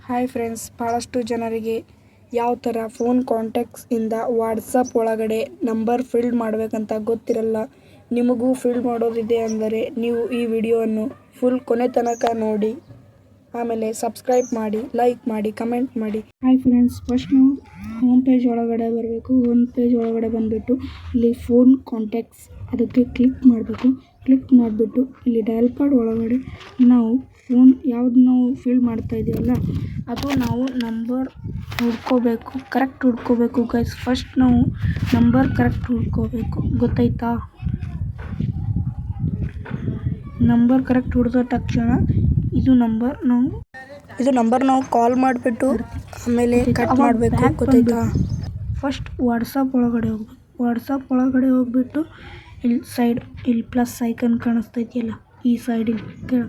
Hi friends, ಭಾಳಷ್ಟು ಜನರಿಗೆ ಯಾವ ಥರ ಫೋನ್ ಕಾಂಟ್ಯಾಕ್ಟ್ಸ್ ಇಂದ ವಾಟ್ಸಪ್ ಒಳಗಡೆ ನಂಬರ್ ಫಿಲ್ ಮಾಡಬೇಕಂತ ಗೊತ್ತಿರಲ್ಲ. ನಿಮಗೂ ಫಿಲ್ ಮಾಡೋದಿದೆ ಅಂದರೆ ನೀವು ಈ ವಿಡಿಯೋವನ್ನು ಫುಲ್ ಕೊನೆ ತನಕ ನೋಡಿ, ಆಮೇಲೆ ಸಬ್ಸ್ಕ್ರೈಬ್ ಮಾಡಿ, ಲೈಕ್ ಮಾಡಿ, ಕಮೆಂಟ್ ಮಾಡಿ. ಹಾಯ್ ಫ್ರೆಂಡ್ಸ್, ಫಸ್ಟ್ ನಾವು ಹೋಮ್ ಪೇಜ್ ಒಳಗಡೆ ಬರಬೇಕು. ಹೋಮ್ ಪೇಜ್ ಒಳಗಡೆ ಬಂದುಬಿಟ್ಟು ಇಲ್ಲಿ ಫೋನ್ ಕಾಂಟ್ಯಾಕ್ಟ್ಸ್ ಅದಕ್ಕೆ ಕ್ಲಿಕ್ ಮಾಡಬೇಕು. ಕ್ಲಿಕ್ ಮಾಡಿಬಿಟ್ಟು ಇಲ್ಲಿ ಡಯಲ್ ಪ್ಯಾಡ್ ಒಳಗಡೆ ನಾವು ಫೋನ್ ಯಾವ್ದು ನಾವು ಫಿಲ್ ಮಾಡ್ತಾ ಇದೀವಲ್ಲ ಅದು ನಾವು ನಂಬರ್ ಹುಡ್ಕೋಬೇಕು, ಕರೆಕ್ಟ್ ಹುಡ್ಕೋಬೇಕು ಗೈಸ್. ಫಸ್ಟ್ ನಾವು ನಂಬರ್ ಕರೆಕ್ಟ್ ಹುಡ್ಕೋಬೇಕು, ಗೊತ್ತಾಯ್ತಾ? ನಂಬರ್ ಕರೆಕ್ಟ್ ಹುಡ್ದ ತಕ್ಷಣ ಇದು ನಂಬರ್ ನಾವು ಕಾಲ್ ಮಾಡಿಬಿಟ್ಟು ಆಮೇಲೆ ಕಟ್ ಮಾಡಬೇಕು, ಗೊತ್ತಾಯ್ತಾ? ಫಸ್ಟ್ ವಾಟ್ಸಪ್ ಒಳಗಡೆ ಹೋಗ್ಬೇಕು. ವಾಟ್ಸಪ್ ಒಳಗಡೆ ಹೋಗ್ಬಿಟ್ಟು ಇಲ್ಲಿ ಪ್ಲಸ್ ಐಕನ್ ಕಾಣಿಸ್ತೈತಿಯಲ್ಲ, ಈ ಸೈಡಿಗೆ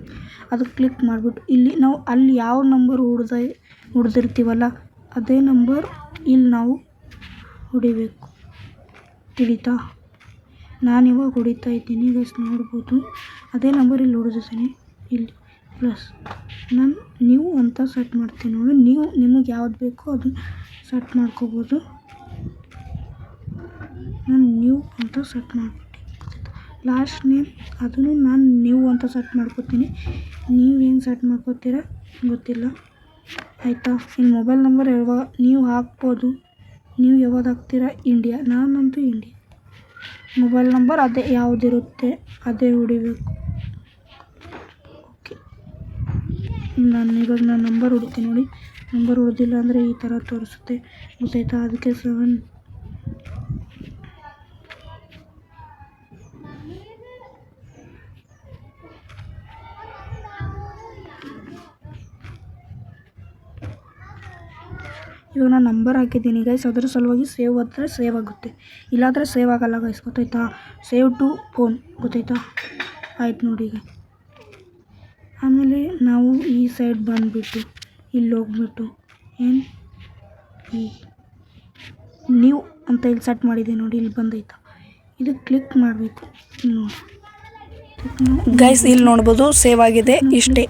ಅದು ಕ್ಲಿಕ್ ಮಾಡಿಬಿಟ್ಟು ಇಲ್ಲಿ ನಾವು ಅಲ್ಲಿ ಯಾವ ನಂಬರ್ ಹೊಡೆದಿರ್ತೀವಲ್ಲ ಅದೇ ನಂಬರ್ ಇಲ್ಲಿ ನಾವು ಹೊಡಿಬೇಕು, ತಿಳಿತಾ? ನಾನಿವಾಗ ಹೊಡಿತಾ ಇದ್ದೀನಿ ಗೈಸ್, ನೋಡ್ಬೋದು. ಅದೇ ನಂಬರ್ ಇಲ್ಲಿ ಹೊಡೆದಿದ್ದೀನಿ. ಇಲ್ಲಿ ಪ್ಲಸ್ ನಾನು ನ್ಯೂ ಅಂತ ಸೆಟ್ ಮಾಡ್ತೀನಿ ನೋಡಿ. ನಿಮಗೆ ಯಾವ್ದು ಬೇಕೋ ಅದು ಸೆಟ್ ಮಾಡ್ಕೋಬೋದು. ನಾನು ನ್ಯೂ ಅಂತ ಸೆಟ್ ಮಾಡ್ಬಿಟ್ಟು ಲಾಸ್ಟ್ ನೇಮ್ ಅದನ್ನು ನಾನು ನ್ಯೂ ಅಂತ ಸೆಟ್ ಮಾಡ್ಕೋತೀನಿ. ನೀವು ಏನು ಸೆಟ್ ಮಾಡ್ಕೋತೀರಾ ಗೊತ್ತಿಲ್ಲ, ಆಯಿತಾ? ಇನ್ನು ಮೊಬೈಲ್ ನಂಬರ್ ಯಾವಾಗ ನೀವು ಹಾಕ್ಬೋದು, ನೀವು ಯಾವ್ದು ಹಾಕ್ತೀರಾ? ಇಂಡಿಯಾ, ನಾನಂತೂ ಇಂಡಿಯಾ. ಮೊಬೈಲ್ ನಂಬರ್ ಅದೇ ಯಾವುದಿರುತ್ತೆ ಅದೇ ಹೊಡಿಬೇಕು. ಓಕೆ, ಇವಾಗ ನಾನು ನಂಬರ್ ಹೊಡಿತೀನಿ ನೋಡಿ. ನಂಬರ್ ಹೊಡೆದಿಲ್ಲ ಅಂದರೆ ಈ ಥರ ತೋರಿಸುತ್ತೆ, ಗೊತ್ತಾಯ್ತಾ? ಅದಕ್ಕೆ 7 ಇವಾಗ ನಾನು ನಂಬರ್ ಹಾಕಿದ್ದೀನಿ ಗೈಸ್. ಅದರ ಸಲುವಾಗಿ ಸೇವ್ ಆದರೆ ಸೇವ್ ಆಗುತ್ತೆ, ಇಲ್ಲಾಂದರೆ ಸೇವ್ ಆಗಲ್ಲ ಗೈಸ್, ಗೊತ್ತಾಯ್ತಾ? ಸೇವ್ ಟು ಫೋನ್, ಗೊತ್ತಾಯ್ತಾ? ಆಯ್ತು ನೋಡಿ. ಈಗ ಆಮೇಲೆ ನಾವು ಈ ಸೈಡ್ ಬಂದುಬಿಟ್ಟು ಇಲ್ಲಿ ಹೋಗ್ಬಿಟ್ಟು ನ್ಯೂ ಅಂತ ಇಲ್ಲಿ ಸೆಟ್ ಮಾಡಿದೆ ನೋಡಿ, ಇಲ್ಲಿ ಬಂದೈತಾ? ಇದು ಕ್ಲಿಕ್ ಮಾಡಬೇಕು. ಇಲ್ಲಿ ನೋಡಿ ಗೈಸ್, ಇಲ್ಲಿ ನೋಡ್ಬೋದು ಸೇವ್ ಆಗಿದೆ, ಇಷ್ಟೇ.